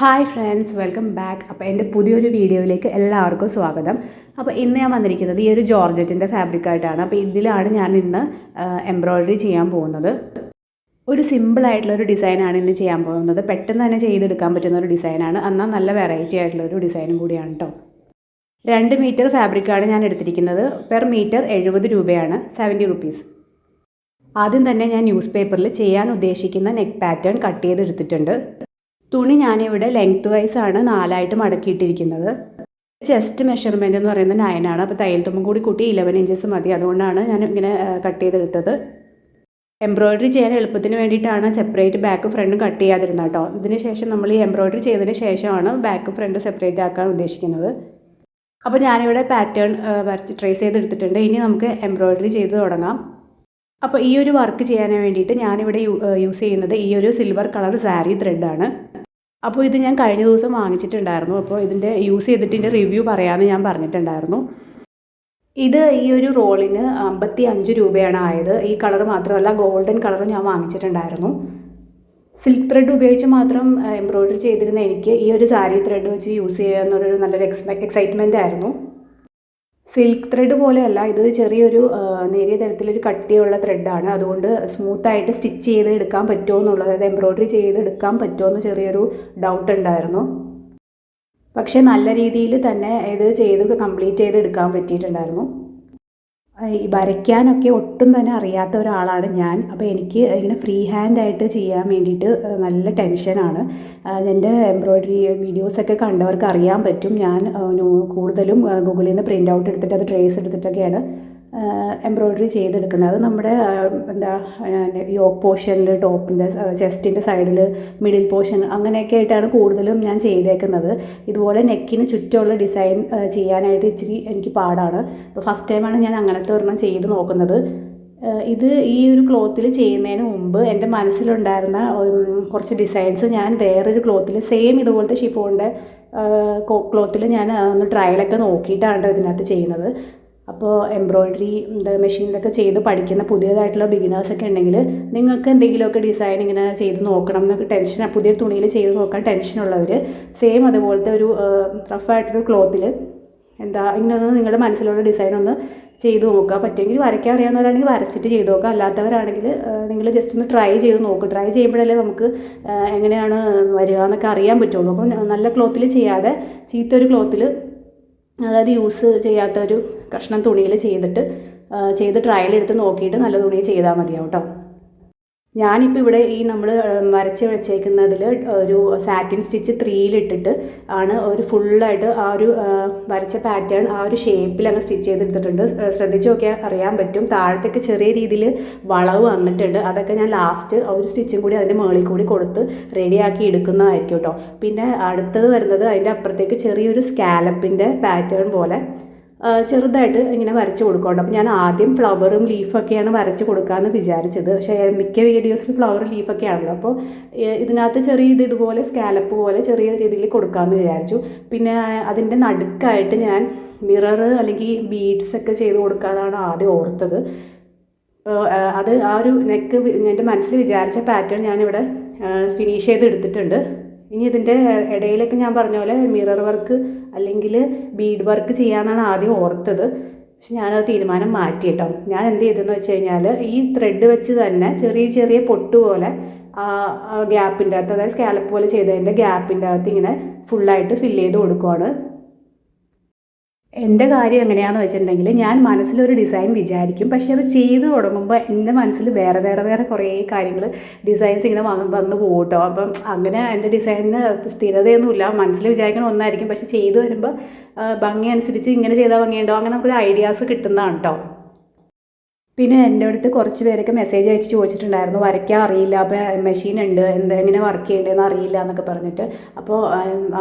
Hi friends, welcome back. അപ്പോൾ എൻ്റെ പുതിയൊരു വീഡിയോയിലേക്ക് എല്ലാവർക്കും സ്വാഗതം. അപ്പോൾ ഇന്ന് ഞാൻ വന്നിരിക്കുന്നത് ഈ ഒരു ജോർജറ്റിൻ്റെ ഫാബ്രിക്കായിട്ടാണ്. അപ്പോൾ ഇതിലാണ് ഞാൻ ഇന്ന് എംബ്രോയ്ഡറി ചെയ്യാൻ പോകുന്നത്. ഒരു സിമ്പിളായിട്ടുള്ളൊരു ഡിസൈനാണ് ഇന്ന് ചെയ്യാൻ പോകുന്നത്. പെട്ടെന്ന് തന്നെ ചെയ്തെടുക്കാൻ പറ്റുന്ന ഒരു ഡിസൈനാണ്, എന്നാൽ നല്ല വെറൈറ്റി ആയിട്ടുള്ളൊരു ഡിസൈനും കൂടിയാണ് കേട്ടോ. 2 മീറ്റർ ഫാബ്രിക്കാണ് ഞാൻ എടുത്തിരിക്കുന്നത്. പെർ മീറ്റർ 70 രൂപയാണ്, 70 റുപ്പീസ്. ആദ്യം തന്നെ ഞാൻ ന്യൂസ് പേപ്പറിൽ ചെയ്യാൻ ഉദ്ദേശിക്കുന്ന നെക്ക് പാറ്റേൺ കട്ട് ചെയ്തെടുത്തിട്ടുണ്ട്. തുണി ഞാനിവിടെ ലെങ്ത് വൈസാണ് 4ആയിട്ട് മടക്കിയിട്ടിരിക്കുന്നത്. ചെസ്റ്റ് മെഷർമെൻറ്റ് എന്ന് പറയുന്നത് 9 ആണ്. അപ്പോൾ തയ്യൽ തുമ്പും കൂടി കൂട്ടി 11 ഇഞ്ചസ് മതി. അതുകൊണ്ടാണ് ഞാൻ ഇങ്ങനെ കട്ട് ചെയ്തെടുത്തത്. എംബ്രോയ്ഡറി ചെയ്യാൻ എളുപ്പത്തിന് വേണ്ടിയിട്ടാണ് സെപ്പറേറ്റ് ബാക്കും ഫ്രണ്ടും കട്ട് ചെയ്യാതിരുന്നത് കേട്ടോ. ഇതിന് ശേഷം നമ്മൾ ഈ എംബ്രോയ്ഡറി ചെയ്തതിന് ശേഷമാണ് ബാക്കും ഫ്രണ്ടും സെപ്പറേറ്റ് ആക്കാൻ ഉദ്ദേശിക്കുന്നത്. അപ്പോൾ ഞാനിവിടെ പാറ്റേൺ ട്രേസ് ചെയ്തെടുത്തിട്ടുണ്ട്. ഇനി നമുക്ക് എംബ്രോയ്ഡറി ചെയ്ത് തുടങ്ങാം. അപ്പോൾ ഈ ഒരു വർക്ക് ചെയ്യാൻ വേണ്ടിയിട്ട് ഞാനിവിടെ യൂസ് ചെയ്യുന്നത് ഈ ഒരു സിൽവർ കളർ സാരി ത്രെഡാണ്. അപ്പോൾ ഇത് ഞാൻ കഴിഞ്ഞ ദിവസം വാങ്ങിച്ചിട്ടുണ്ടായിരുന്നു. അപ്പോൾ ഇതിൻ്റെ യൂസ് ചെയ്തിട്ട് റിവ്യൂ പറയാമെന്ന് ഞാൻ പറഞ്ഞിട്ടുണ്ടായിരുന്നു. ഇത് ഈ ഒരു റോളിന് 55 രൂപയാണ് ആയത്. ഈ കളർ മാത്രമല്ല, ഗോൾഡൻ കളർ ഞാൻ വാങ്ങിച്ചിട്ടുണ്ടായിരുന്നു. സിൽക്ക് ത്രെഡ് ഉപയോഗിച്ച് മാത്രം എംബ്രോയ്ഡറി ചെയ്തിരുന്ന എനിക്ക് ഈ ഒരു സാരി ത്രെഡ് വെച്ച് യൂസ് ചെയ്യുക എന്നൊരു നല്ലൊരു എക്സൈറ്റ്മെൻ്റ് ആയിരുന്നു. സിൽക്ക് ത്രെഡ് പോലെയല്ല, ഇത് ചെറിയൊരു നേരിയ തരത്തിലൊരു കട്ടിയുള്ള ത്രെഡാണ്. അതുകൊണ്ട് സ്മൂത്തായിട്ട് സ്റ്റിച്ച് ചെയ്ത് എടുക്കാൻ പറ്റുമോ എന്നുള്ളത്, അതായത് എംബ്രോയ്ഡറി ചെയ്തെടുക്കാൻ പറ്റുമോ എന്ന് ചെറിയൊരു ഡൗട്ട് ഉണ്ടായിരുന്നു. പക്ഷേ നല്ല രീതിയിൽ തന്നെ ഇത് കംപ്ലീറ്റ് ചെയ്തെടുക്കാൻ പറ്റിയിട്ടുണ്ടായിരുന്നു. ഈ വരയ്ക്കാനൊക്കെ ഒട്ടും തന്നെ അറിയാത്ത ഒരാളാണ് ഞാൻ. അപ്പോൾ എനിക്ക് ഇങ്ങനെ ഫ്രീ ഹാൻഡായിട്ട് ചെയ്യാൻ വേണ്ടിയിട്ട് നല്ല ടെൻഷനാണ്. എൻ്റെ എംബ്രോയ്ഡറി വീഡിയോസൊക്കെ കണ്ടവർക്ക് അറിയാൻ പറ്റും. ഞാൻ കൂടുതലും ഗൂഗിളിൽ നിന്ന് പ്രിൻ്റ് ഔട്ട് എടുത്തിട്ട് അത് ട്രേസ് എടുത്തിട്ടൊക്കെയാണ് എംബ്രോയ്ഡറി ചെയ്തെടുക്കുന്നത്. അത് നമ്മുടെ യോക്ക് പോർഷനിൽ, ടോപ്പിൻ്റെ ചെസ്റ്റിൻ്റെ സൈഡിൽ, മിഡിൽ പോർഷൻ അങ്ങനെയൊക്കെ ആയിട്ടാണ് കൂടുതലും ഞാൻ ചെയ്തേക്കുന്നത്. ഇതുപോലെ നെക്കിന് ചുറ്റുമുള്ള ഡിസൈൻ ചെയ്യാനായിട്ട് ഇച്ചിരി എനിക്ക് പാടാണ്. അപ്പോൾ ഫസ്റ്റ് ടൈമാണ് ഞാൻ അങ്ങനത്തെ ഒരെണ്ണം ചെയ്ത് നോക്കുന്നത്. ഇത് ഈ ഒരു ക്ലോത്തിൽ ചെയ്യുന്നതിന് മുമ്പ് എൻ്റെ മനസ്സിലുണ്ടായിരുന്ന കുറച്ച് ഡിസൈൻസ് ഞാൻ വേറൊരു ക്ലോത്തിൽ സെയിം ഇതുപോലത്തെ ഷിഫോണിൻ്റെ ക്ലോത്തിൽ ഞാൻ ഒന്ന് ട്രയലൊക്കെ നോക്കിയിട്ടാണ് ഇതിനകത്ത് ചെയ്യുന്നത്. അപ്പോൾ എംബ്രോയ്ഡറി മെഷീനിലൊക്കെ ചെയ്ത് പഠിക്കുന്ന പുതിയതായിട്ടുള്ള ബിഗിനേഴ്സൊക്കെ ഉണ്ടെങ്കിൽ നിങ്ങൾക്ക് എന്തെങ്കിലുമൊക്കെ ഡിസൈൻ ഇങ്ങനെ ചെയ്ത് നോക്കണം എന്നൊക്കെ പുതിയ തുണിയിൽ ചെയ്ത് നോക്കാൻ ടെൻഷനുള്ളവർ സെയിം അതുപോലത്തെ ഒരു റഫായിട്ടൊരു ക്ലോത്തിൽ ഇങ്ങനെയൊന്ന് നിങ്ങളുടെ മനസ്സിലുള്ള ഡിസൈൻ ഒന്ന് ചെയ്ത് നോക്കുക. പറ്റുമെങ്കിൽ വരയ്ക്കാൻ അറിയാവുന്നവരാണെങ്കിൽ വരച്ചിട്ട് ചെയ്ത് നോക്കുക. അല്ലാത്തവരാണെങ്കിൽ നിങ്ങൾ ജസ്റ്റ് ഒന്ന് ട്രൈ ചെയ്ത് നോക്കുക. ട്രൈ ചെയ്യുമ്പോഴല്ലേ നമുക്ക് എങ്ങനെയാണ് വരിക എന്നൊക്കെ അറിയാൻ പറ്റുള്ളൂ. അപ്പം നല്ല ക്ലോത്തിൽ ചെയ്യാതെ ചീത്തൊരു ക്ലോത്തിൽ, അതായത് യൂസ് ചെയ്യാത്ത ഒരു കഷ്ണം തുണിയിൽ ചെയ്ത് ട്രയലെടുത്ത് നോക്കിയിട്ട് നല്ല തുണി ചെയ്താൽ മതിയാവും കേട്ടോ. ഞാനിപ്പോൾ ഇവിടെ ഈ നമ്മൾ വരച്ച് വെച്ചേക്കുന്നതിൽ ഒരു സാറ്റിൻ സ്റ്റിച്ച് 3 ആണ് ഒരു ഫുള്ളായിട്ട് ആ ഒരു വരച്ച പാറ്റേൺ ആ ഒരു ഷേപ്പിൽ അങ്ങ് സ്റ്റിച്ച് ചെയ്തെടുത്തിട്ടുണ്ട്. ശ്രദ്ധിച്ച് നോക്കിയാൽ അറിയാൻ പറ്റും. താഴത്തേക്ക് ചെറിയ രീതിയിൽ വളവ് വന്നിട്ടുണ്ട്. അതൊക്കെ ഞാൻ ലാസ്റ്റ് ഒരു സ്റ്റിച്ചും കൂടി അതിൻ്റെ മുകളിൽ കൂടി കൊടുത്ത് റെഡിയാക്കി എടുക്കുന്നതായിരിക്കും കേട്ടോ. പിന്നെ അടുത്തത് വരുന്നത് അതിൻ്റെ അപ്പുറത്തേക്ക് ചെറിയൊരു സ്കാലപ്പിൻ്റെ പാറ്റേൺ പോലെ ചെറുതായിട്ട് ഇങ്ങനെ വരച്ച് കൊടുക്കുന്നുണ്ട്. അപ്പോൾ ഞാൻ ആദ്യം ഫ്ലവറും ലീഫൊക്കെയാണ് വരച്ച് കൊടുക്കാമെന്ന് വിചാരിച്ചത്. പക്ഷേ മിക്ക വീഡിയോസിൽ ഫ്ലവർ ലീഫൊക്കെ ആണല്ലോ. അപ്പോൾ ഇതിനകത്ത് ഇതുപോലെ സ്കാലപ്പ് പോലെ ചെറിയ രീതിയിൽ കൊടുക്കാമെന്ന് വിചാരിച്ചു. പിന്നെ അതിൻ്റെ നടുക്കായിട്ട് ഞാൻ മിറർ അല്ലെങ്കിൽ ബീഡ്സൊക്കെ ചെയ്ത് കൊടുക്കാമെന്നാണ് ആദ്യം ഓർത്തത്. അത് ആ ഒരു നെക്ക് എൻ്റെ മനസ്സിൽ വിചാരിച്ച പാറ്റേൺ ഞാനിവിടെ ഫിനിഷ് ചെയ്തെടുത്തിട്ടുണ്ട്. ഇനി ഇതിൻ്റെ ഇടയിലൊക്കെ ഞാൻ പറഞ്ഞ പോലെ മിറർ വർക്ക് അല്ലെങ്കിൽ ബീഡ് വർക്ക് ചെയ്യാമെന്നാണ് ആദ്യം ഓർത്തത്. പക്ഷെ ഞാനത് തീരുമാനം മാറ്റി കേട്ടോ. ഞാൻ എന്ത് ചെയ്തതെന്ന് വെച്ച് കഴിഞ്ഞാൽ ഈ ത്രെഡ് വെച്ച് തന്നെ ചെറിയ ചെറിയ പൊട്ട് പോലെ ഗ്യാപ്പിൻ്റെ അകത്ത്, അതായത് സ്കാലപ്പ് പോലെ ചെയ്തതിൻ്റെ ഗ്യാപ്പിൻ്റെ അകത്ത് ഇങ്ങനെ ഫുള്ളായിട്ട് ഫില്ല് ചെയ്ത് കൊടുക്കുവാണ്. എൻ്റെ കാര്യം എങ്ങനെയാണെന്ന് വെച്ചിട്ടുണ്ടെങ്കിൽ ഞാൻ മനസ്സിലൊരു ഡിസൈൻ വിചാരിക്കും. പക്ഷേ അത് ചെയ്ത് തുടങ്ങുമ്പോൾ എൻ്റെ മനസ്സിൽ വേറെ കുറേ കാര്യങ്ങൾ ഡിസൈൻസ് ഇങ്ങനെ വന്ന് പോകും കേട്ടോ. അപ്പം അങ്ങനെ എൻ്റെ ഡിസൈനിന് സ്ഥിരതയൊന്നുമില്ല. മനസ്സിൽ വിചാരിക്കുന്ന ഒന്നായിരിക്കും, പക്ഷേ ചെയ്ത് വരുമ്പോൾ ഭംഗി അനുസരിച്ച് ഇങ്ങനെ ചെയ്താൽ ഭംഗിയുണ്ടോ അങ്ങനെ നമുക്കൊരു ഐഡിയാസ് കിട്ടുന്നതാണ് കേട്ടോ. പിന്നെ എൻ്റെ അടുത്ത് കുറച്ച് പേരൊക്കെ മെസ്സേജ് അയച്ച് ചോദിച്ചിട്ടുണ്ടായിരുന്നു, വരയ്ക്കാൻ അറിയില്ല, അപ്പോൾ മെഷീൻ ഉണ്ട്, എങ്ങനെ വർക്ക് ചെയ്യേണ്ടതെന്ന് അറിയില്ല എന്നൊക്കെ പറഞ്ഞിട്ട്. അപ്പോൾ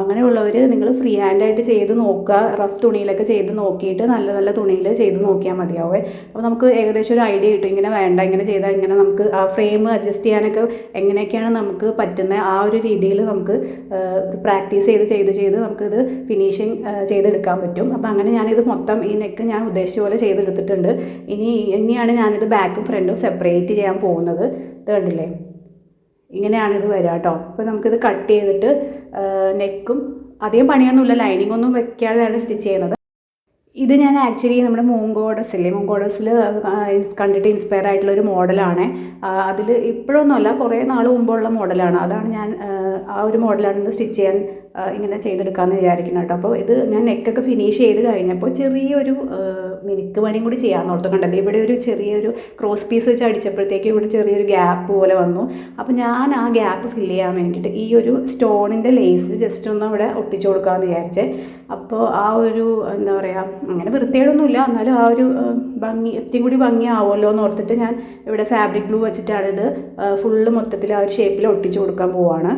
അങ്ങനെയുള്ളവർ നിങ്ങൾ ഫ്രീ ഹാൻഡായിട്ട് ചെയ്ത് നോക്കുക. റഫ് തുണിയിലൊക്കെ ചെയ്ത് നോക്കിയിട്ട് നല്ല നല്ല തുണിയിൽ ചെയ്ത് നോക്കിയാൽ മതിയാവേ. അപ്പോൾ നമുക്ക് ഏകദേശം ഒരു ഐഡിയ കിട്ടും. ഇങ്ങനെ വേണ്ട, ഇങ്ങനെ ചെയ്താൽ ഇങ്ങനെ നമുക്ക് ആ ഫ്രെയിം അഡ്ജസ്റ്റ് ചെയ്യാനൊക്കെ എങ്ങനെയൊക്കെയാണ് നമുക്ക് പറ്റുന്നത് ആ ഒരു രീതിയിൽ നമുക്ക് പ്രാക്ടീസ് ചെയ്ത് നമുക്കിത് ഫിനിഷിങ് ചെയ്തെടുക്കാൻ പറ്റും. അപ്പോൾ അങ്ങനെ ഞാനിത് മൊത്തം ഈ നെക്ക് ഞാൻ ഉദ്ദേശിച്ച പോലെ ചെയ്തെടുത്തിട്ടുണ്ട്. ഇനിയാണ് ഞാനിത് ബാക്കും ഫ്രണ്ടും സെപ്പറേറ്റ് ചെയ്യാൻ പോകുന്നത്. ഇത് കണ്ടില്ലേ, ഇങ്ങനെയാണ് ഇത് വരിക കേട്ടോ. അപ്പോൾ നമുക്കിത് കട്ട് ചെയ്തിട്ട് നെക്കും അധികം പണിയൊന്നുമില്ല, ലൈനിങ് ഒന്നും വെക്കാതെയാണ് സ്റ്റിച്ച് ചെയ്യുന്നത്. ഇത് ഞാൻ ആക്ച്വലി നമ്മുടെ മൂങ്കോഡസ് ഇല്ലേ, മൂങ്കോഡസിൽ കണ്ടിട്ട് ഇൻസ്പയർ ആയിട്ടുള്ളൊരു മോഡലാണ്. അതിൽ ഇപ്പോഴൊന്നുമല്ല, കുറേ നാൾ മുമ്പുള്ള മോഡലാണ്. അതാണ് ഞാൻ ആ ഒരു മോഡലാണ് ഇന്ന് സ്റ്റിച്ച് ചെയ്യാൻ ഇങ്ങനെ ചെയ്തെടുക്കാമെന്ന് വിചാരിക്കുന്നത് കേട്ടോ. അപ്പോൾ ഇത് ഞാൻ നെക്കൊക്കെ ഫിനിഷ് ചെയ്ത് കഴിഞ്ഞപ്പോൾ ചെറിയൊരു മിനുക്ക് പണിയും കൂടി ചെയ്യാമെന്ന് ഓർത്ത് കണ്ടത്. ഇവിടെ ഒരു ചെറിയൊരു ക്രോസ് പീസ് വെച്ച് അടിച്ചപ്പോഴത്തേക്ക് ഇവിടെ ചെറിയൊരു ഗ്യാപ്പ് പോലെ വന്നു. അപ്പോൾ ഞാൻ ആ ഗ്യാപ്പ് ഫില്ല് ചെയ്യാൻ വേണ്ടിയിട്ട് ഈ ഒരു സ്റ്റോണിൻ്റെ ലേസ് ജസ്റ്റ് ഒന്ന് ഇവിടെ ഒട്ടിച്ചു കൊടുക്കാമെന്ന് വിചാരിച്ചേ. അപ്പോൾ ആ ഒരു എന്താ പറയുക, അങ്ങനെ വൃത്തികേടൊന്നുമില്ല, എന്നാലും ആ ഒരു ഭംഗി ഏറ്റവും കൂടി ഭംഗിയാവുമല്ലോ എന്ന് ഓർത്തിട്ട് ഞാൻ ഇവിടെ ഫാബ്രിക് ഗ്ലൂ വെച്ചിട്ടാണ് ഇത് ഫുള്ള് മൊത്തത്തിൽ ആ ഒരു ഷേപ്പിൽ ഒട്ടിച്ചു കൊടുക്കാൻ പോവാണ്.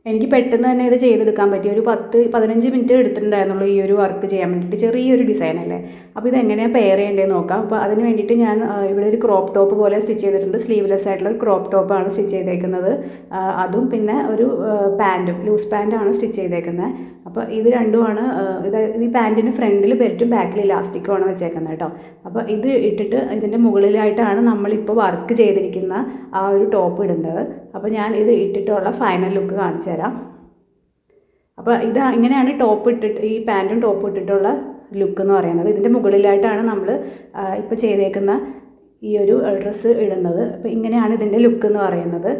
എനിക്ക് പെട്ടെന്ന് തന്നെ ഇത് ചെയ്തെടുക്കാൻ പറ്റി. ഒരു 10-15 മിനിറ്റ് എടുത്തിട്ടുണ്ടായിരുന്നുള്ളൂ ഈ ഒരു വർക്ക് ചെയ്യാൻ വേണ്ടിയിട്ട്. ചെറിയൊരു ഡിസൈനല്ലേ. അപ്പോൾ ഇതെങ്ങനെയാണ് പെയർ ചെയ്യേണ്ടതെന്ന് നോക്കാം. അപ്പോൾ അതിന് വേണ്ടിയിട്ട് ഞാൻ ഇവിടെ ഒരു ക്രോപ്പ് ടോപ്പ് പോലെ സ്റ്റിച്ച് ചെയ്തിട്ടുണ്ട്. സ്ലീവ്ലെസ് ആയിട്ടുള്ള ഒരു ക്രോപ്പ് ടോപ്പാണ് സ്റ്റിച്ച് ചെയ്തേക്കുന്നത്. അതും പിന്നെ ഒരു പാൻറ്റും, ലൂസ് പാൻറ്റാണ് സ്റ്റിച്ച് ചെയ്തേക്കുന്നത്. അപ്പോൾ ഇത് രണ്ടുമാണ്. ഈ പാൻറ്റിന് ഫ്രണ്ടിൽ ബെൽറ്റും ബാക്കിൽ ഇലാസ്റ്റിക്കുമാണ് വെച്ചേക്കുന്നത് കേട്ടോ. അപ്പോൾ ഇത് ഇട്ടിട്ട് ഇതിൻ്റെ മുകളിലായിട്ടാണ് നമ്മളിപ്പോൾ വർക്ക് ചെയ്തിരിക്കുന്ന ആ ഒരു ടോപ്പ് ഇടുന്നത്. അപ്പോൾ ഞാൻ ഇത് ഇട്ടിട്ടുള്ള ഫൈനൽ ലുക്ക് കാണിച്ചു തരാം. അപ്പോൾ ഇങ്ങനെയാണ് ടോപ്പ് ഇട്ടിട്ട്, ഈ പാൻറ്റും ടോപ്പ് ഇട്ടിട്ടുള്ള ലുക്ക് എന്ന് പറയുന്നത്. ഇതിൻ്റെ മുകളിലായിട്ടാണ് നമ്മൾ ഇപ്പോൾ ചെയ്തേക്കുന്ന ഈ ഒരു ഡ്രസ്സ് ഇടുന്നത്. അപ്പോൾ ഇങ്ങനെയാണ് ഇതിൻ്റെ ലുക്ക് എന്ന് പറയുന്നത്.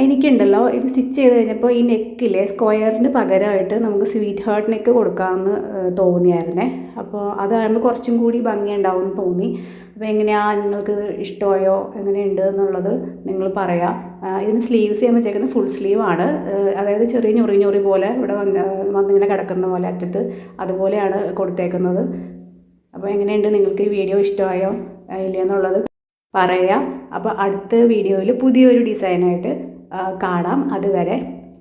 എനിക്കുണ്ടല്ലോ ഇത് സ്റ്റിച്ച് ചെയ്ത് കഴിഞ്ഞപ്പോൾ ഈ നെക്കിലെ സ്ക്വയറിന് പകരമായിട്ട് നമുക്ക് സ്വീറ്റ് ഹാർട്ട് നെക്ക് കൊടുക്കാമെന്ന് തോന്നിയായിരുന്നേ. അപ്പോൾ അതാകുമ്പോൾ കുറച്ചും കൂടി ഭംഗിയുണ്ടാവും എന്ന് തോന്നി. അപ്പോൾ എങ്ങനെയാണ് നിങ്ങൾക്ക് ഇഷ്ടമായോ എങ്ങനെയുണ്ട് എന്നുള്ളത് നിങ്ങൾ പറയാം. ഇതിന് സ്ലീവ്സ് ചെയ്യാൻ വെച്ചേക്കുന്നത് ഫുൾ സ്ലീവാണ്. അതായത് ചെറിയ ഞൊറി പോലെ ഇവിടെ വന്നിങ്ങനെ കിടക്കുന്ന പോലെ അറ്റത്ത് അതുപോലെയാണ് കൊടുത്തേക്കുന്നത്. അപ്പോൾ എങ്ങനെയുണ്ട്, നിങ്ങൾക്ക് ഈ വീഡിയോ ഇഷ്ടമായോ ഇല്ലയെന്നുള്ളത് പറയാം. അപ്പോൾ അടുത്ത വീഡിയോയിൽ പുതിയൊരു ഡിസൈനായിട്ട് കാണാം. അതുവരെ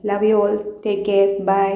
love you all, take care, by.